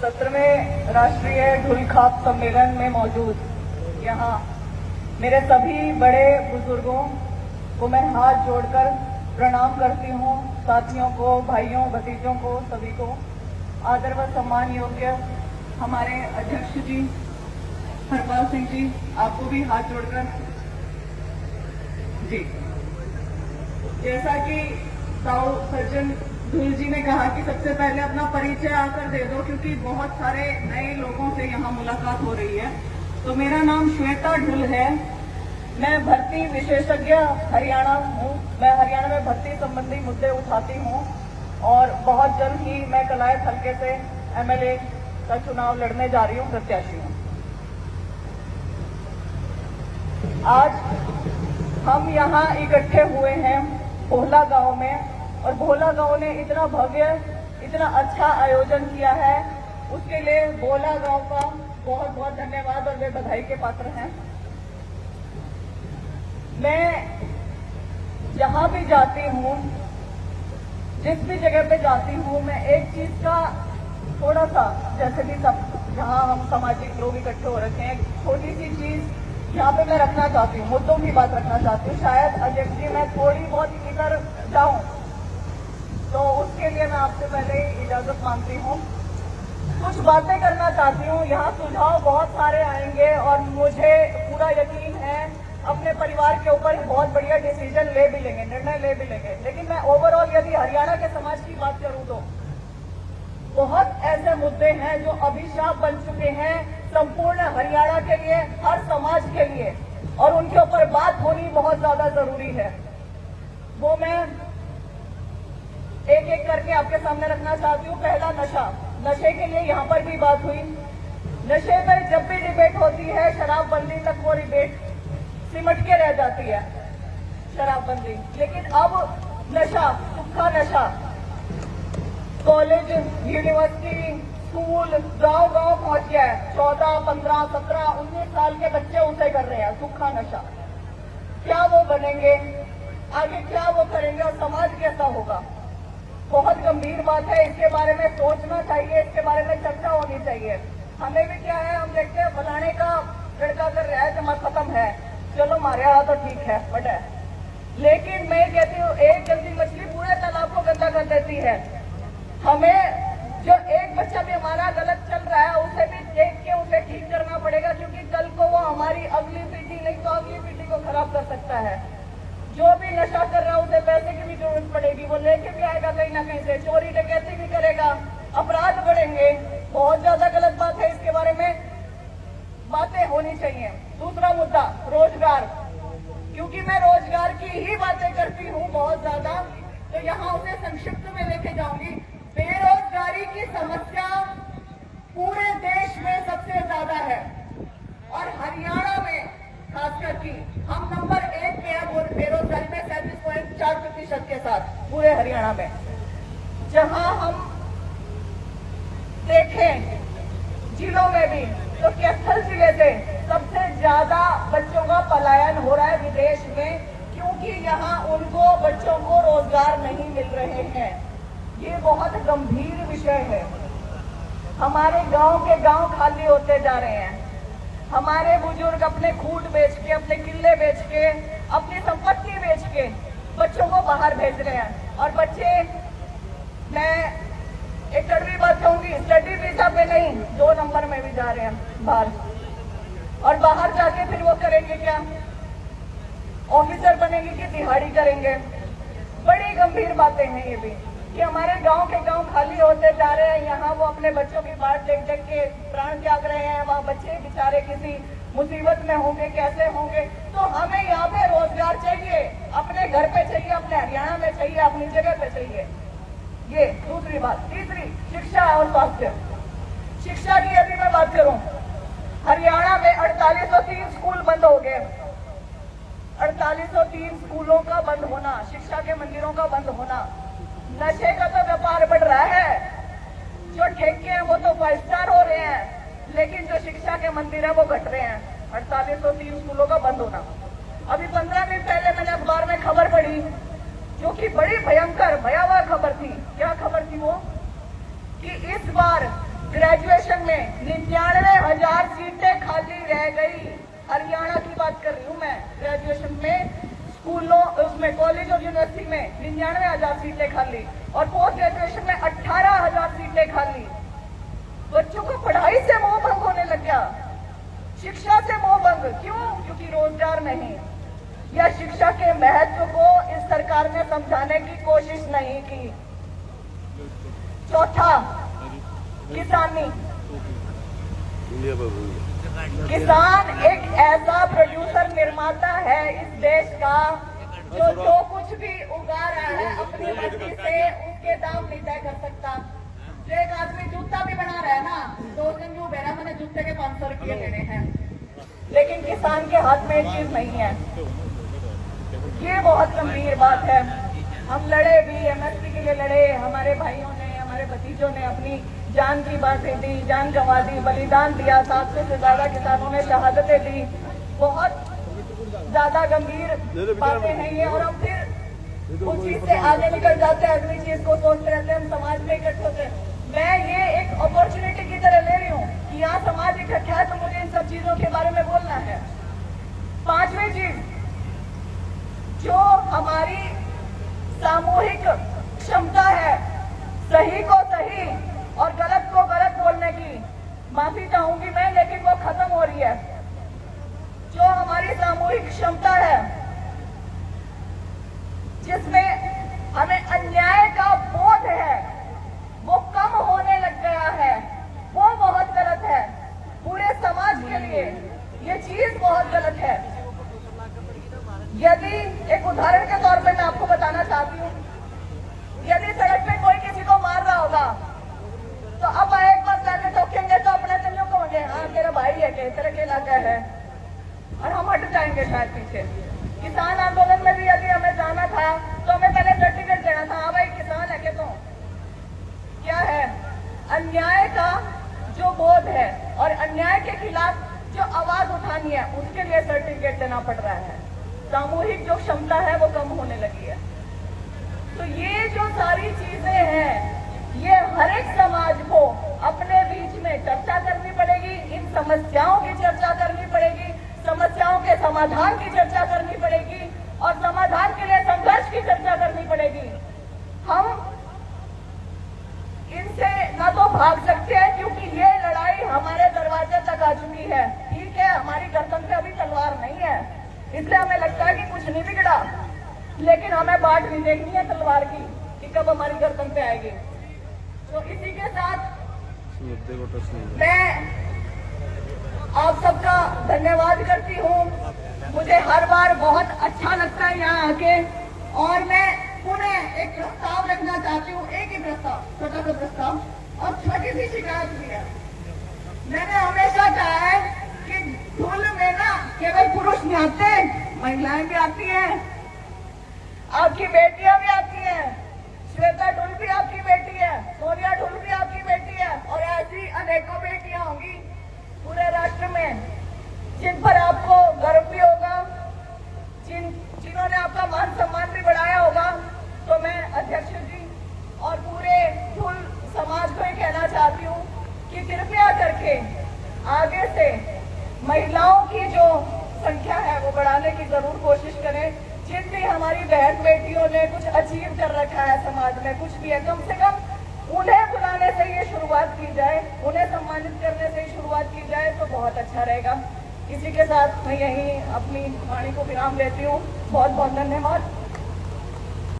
17वें राष्ट्रीय ढुलखाप सम्मेलन में मौजूद यहाँ मेरे सभी बड़े बुजुर्गों को मैं हाथ जोड़कर प्रणाम करती हूँ। साथियों को, भाइयों, भतीजों को, सभी को आदर व सम्मान योग्य हमारे अध्यक्ष जी हरपाल सिंह जी, आपको भी हाथ जोड़कर जी। जैसा कि साउ सज्जन धुल जी ने कहा कि सबसे पहले अपना परिचय आकर दे दो, क्योंकि बहुत सारे नए लोगों से यहाँ मुलाकात हो रही है। तो मेरा नाम श्वेता ढुल है। मैं भर्ती विशेषज्ञ हरियाणा हूँ। मैं हरियाणा में भर्ती संबंधी मुद्दे उठाती हूँ और बहुत जल्द ही मैं कलायत हल्के से एमएलए का चुनाव लड़ने जा रही हूँ, प्रत्याशी हूँ। आज हम यहाँ इकट्ठे हुए हैं भोला गांव में, और भोला गांव ने इतना भव्य, इतना अच्छा आयोजन किया है, उसके लिए भोला गांव का बहुत बहुत धन्यवाद और वे बधाई के पात्र हैं। मैं जहां भी जाती हूं, जिस भी जगह पे जाती हूं, मैं एक चीज का थोड़ा सा, जैसे भी सब जहां हम सामाजिक लोग इकट्ठे हो रखे हैं, एक छोटी सी चीज यहाँ पे मैं रखना चाहती हूँ, मुद्दों की बात रखना चाहती हूँ। शायद अध्यक्ष जी मैं थोड़ी बहुत इधर जाऊं, तो उसके लिए मैं आपसे पहले ही इजाजत मांगती हूँ। कुछ बातें करना चाहती हूँ। यहाँ सुझाव बहुत सारे आएंगे और मुझे पूरा यकीन है अपने परिवार के ऊपर बहुत बढ़िया डिसीजन ले भी लेंगे, निर्णय ले भी लेंगे। लेकिन मैं ओवरऑल यदि हरियाणा के समाज की बात करूँ तो बहुत ऐसे मुद्दे हैं जो अभिशाप बन चुके हैं संपूर्ण हरियाणा के लिए, हर समाज के लिए, और उनके ऊपर बात होनी बहुत ज्यादा जरूरी है। वो मैं एक एक करके आपके सामने रखना चाहती हूँ। पहला, नशा। नशे के लिए यहाँ पर भी बात हुई। नशे पर जब भी डिबेट होती है, शराबबंदी तक वो डिबेट सिमट के रह जाती है, शराबबंदी। लेकिन अब नशा, सूखा नशा, कॉलेज, यूनिवर्सिटी, स्कूल, गांव गांव पहुंच गया है। 14, 15, 17, 19 साल के बच्चे उसे कर रहे हैं, सूखा नशा। क्या वो बनेंगे आगे, क्या वो करेंगे और समाज कैसा होगा? बहुत गंभीर बात है। इसके बारे में सोचना चाहिए, इसके बारे में चर्चा होनी चाहिए। हमें भी क्या है, हम देखते हैं फलाने का लड़का कर रहा है, जमा खत्म है, चलो मारे रहा तो ठीक है, बट है। लेकिन मैं कहती हूँ, एक गंदी मछली पूरे तालाब को गंदा कर देती है। हमें जो एक बच्चा भी हमारा गलत चल रहा है, उसे भी देख के उसे ठीक करना पड़ेगा, क्योंकि कल को वो हमारी अगली पीढ़ी, नहीं तो अगली पीढ़ी को खराब कर सकता है। जो भी नशा कर रहा है उसे पैसे की भी जरूरत पड़ेगी, वो लेके भी आएगा कहीं ना कहीं से, चोरी डकैती भी करेगा, अपराध बढ़ेंगे। बहुत ज्यादा गलत बात है, इसके बारे में बातें होनी चाहिए। दूसरा मुद्दा, रोजगार। क्योंकि मैं रोजगार की ही बातें करती हूँ बहुत ज्यादा, तो यहाँ उसे संक्षिप्त में लेके जाऊंगी। बेरोजगारी की समस्या पूरे देश में सबसे ज्यादा है और हरियाणा में खासकर की हम नंबर 1 पे है बेरोजगारी में, 37.4% के साथ पूरे हरियाणा में। जहां हम देखें जिलों में भी, तो कैथल जिले से सबसे ज्यादा बच्चों का पलायन हो रहा है विदेश में, क्योंकि यहाँ उनको, बच्चों को रोजगार नहीं मिल रहे हैं। ये बहुत गंभीर विषय है। हमारे गांव के गांव खाली होते जा रहे हैं। हमारे बुजुर्ग अपने खूट बेच के, अपने किले बेच के, अपनी संपत्ति बेच के बच्चों को बाहर भेज रहे हैं। और बच्चे, मैं एक कड़वी बात कहूंगी, स्टडी वीजा पे नहीं, 2 नंबर में भी जा रहे हैं बाहर। और बाहर जाके फिर वो करेंगे क्या? ऑफिसर बनेंगे कि दिहाड़ी करेंगे? बड़ी गंभीर बातें हैं ये भी, कि हमारे गांव के गांव खाली होते जा रहे हैं। यहाँ वो अपने बच्चों की बात देख देख के प्राण त्याग रहे हैं। वहाँ बच्चे बेचारे किसी मुसीबत में होंगे, कैसे होंगे? तो हमें यहाँ पे रोजगार चाहिए, अपने घर पे चाहिए, अपने हरियाणा में चाहिए, अपनी जगह पे चाहिए। ये दूसरी बात। तीसरी, शिक्षा और स्वास्थ्य। शिक्षा की यदि मैं बात करूं, हरियाणा में 4803 स्कूल बंद हो गए। 4803 स्कूलों का बंद होना, शिक्षा के मंदिरों का बंद होना। नशे का तो व्यापार बढ़ रहा है, जो ठेके हैं वो तो 5 स्टार हो रहे हैं, लेकिन जो शिक्षा के मंदिर है वो घट रहे हैं। 4803 स्कूलों का बंद होना। अभी 15 दिन पहले मैंने अखबार में खबर पढ़ी, जो कि बड़ी भयंकर, भयावह खबर थी। क्या खबर थी वो? कि इस बार ग्रेजुएशन में 99,000 सीटें खाली रह गई। हरियाणा की बात कर रही हूँ मैं। ग्रेजुएशन में स्कूलों उसमें कॉलेज और यूनिवर्सिटी में 99,000 सीटें खाली और पोस्ट ग्रेजुएशन में 18,000 सीटें खाली। बच्चों को पढ़ाई से मोह भंग होने लग गया, शिक्षा से मोह भंग। क्यों? क्योंकि रोजगार नहीं। या शिक्षा के महत्व को इस सरकार ने समझाने की कोशिश नहीं की। चौथा, किसानी। किसान एक ऐसा प्रोड्यूसर निर्माता है इस देश का जो कुछ भी उगा रहा है अपनी मर्जी से उसके दाम नहीं तय कर सकता। जो एक आदमी जूता भी बना रहा है ना, 2 दिन जो बेरा मैंने जूते के 500 रुपये लेने हैं, लेकिन किसान के हाथ में ये चीज नहीं है। ये बहुत गंभीर बात है। हम लड़े भी, एमएसपी के लिए लड़े, हमारे भाइयों ने, हमारे भतीजों ने अपनी जान की बातें दी, जान गंवा दी, बलिदान दिया। 700 से ज्यादा किसानों ने शहादतें दी। बहुत ज्यादा गंभीर बातें हैं ये। और हम फिर उस चीज से आगे निकल जाते हैं, अगली चीज को सोचते रहते हैं, हम समाज में इकट्ठे होते हैं। मैं ये एक अपॉर्चुनिटी की तरह ले रही हूँ कि यहाँ समाज इकट्ठा है तो मुझे इन सब चीजों के बारे में बोलना है। 5वीं चीज, जो हमारी सामूहिक क्षमता है सही को सही और गलत को गलत बोलने की, माफी चाहूंगी मैं, लेकिन वो खत्म हो रही है। जो हमारी सामूहिक क्षमता है जिसमें हमें अन्याय का बोध है, वो कम होने लग गया है। वो बहुत गलत है पूरे समाज के लिए। ये चीज बहुत गलत है। यदि एक उदाहरण के तौर पे मैं आपको बताना चाहती हूँ, यदि सड़क पे कोई किसी को मार रहा होगा तो अब एक बार जाके टोकेंगे तो अपने चलियों को होंगे, हाँ तेरा भाई है कि तेरे के इलाका है, और हम हट जाएंगे शायद पीछे। किसान आंदोलन में भी यदि हमें जाना था तो हमें पहले सर्टिफिकेट देना था, हाँ भाई किसान है के तो क्या है। अन्याय का जो बोध है और अन्याय के खिलाफ जो आवाज उठानी है उसके लिए सर्टिफिकेट देना पड़ रहा है। सामूहिक जो क्षमता है वो कम होने लगी है। तो ये जो सारी चीजें हैं, ये हर एक समाज को अपने बीच में चर्चा करनी पड़ेगी। इन समस्याओं की चर्चा करनी पड़ेगी, समस्याओं के समाधान की चर्चा करनी पड़ेगी और समाधान के लिए संघर्ष की चर्चा करनी पड़ेगी। हम इनसे ना तो भाग सकते हैं क्योंकि ये लड़ाई हमारे दरवाजे तक आ चुकी है। ठीक है, हमारी गर्दन पे अभी तलवार नहीं है, इसलिए हमें लगता है कि कुछ नहीं बिगड़ा, लेकिन हमें बाट नहीं देखनी है तलवार की कि कब हमारी गर्दन पे आएगी। तो इसी के साथ मैं आप सबका धन्यवाद करती हूँ। मुझे हर बार बहुत अच्छा लगता है यहाँ आके, और मैं पुनः एक प्रस्ताव रखना चाहती हूँ। एक ही प्रस्ताव, छोटा सा प्रस्ताव और छोटी सी शिकायत भी है। मैंने हमेशा कहा है कि ढोल में ना केवल पुरुष नहीं आते, महिलाएं भी आती हैं, आपकी बेटियां भी आती हैं। श्वेता ढुल भी आपकी बेटी है, सोनिया ढुल भी आपकी बेटी है, और ऐसी अनेकों बेटियां होंगी पूरे राष्ट्र में जिन पर आपको गर्व भी होगा, जिन्होंने आपका मान सम्मान भी बढ़ाया होगा। तो मैं अध्यक्ष जी और पूरे ढुल समाज को ये कहना चाहती हूँ कि कृपया करके आगे से महिलाओं की जो संख्या है वो बढ़ाने की जरूर कोशिश करें। जिन भी हमारी बहन बेटियों ने कुछ अचीव कर रखा है समाज में, कुछ भी है, कम से कम उन्हें बुलाने से ये शुरुआत की जाए, उन्हें सम्मानित करने से ही शुरुआत की जाए तो बहुत अच्छा रहेगा। इसी के साथ मैं यही अपनी वाणी को विराम देती हूँ। बहुत बहुत धन्यवाद।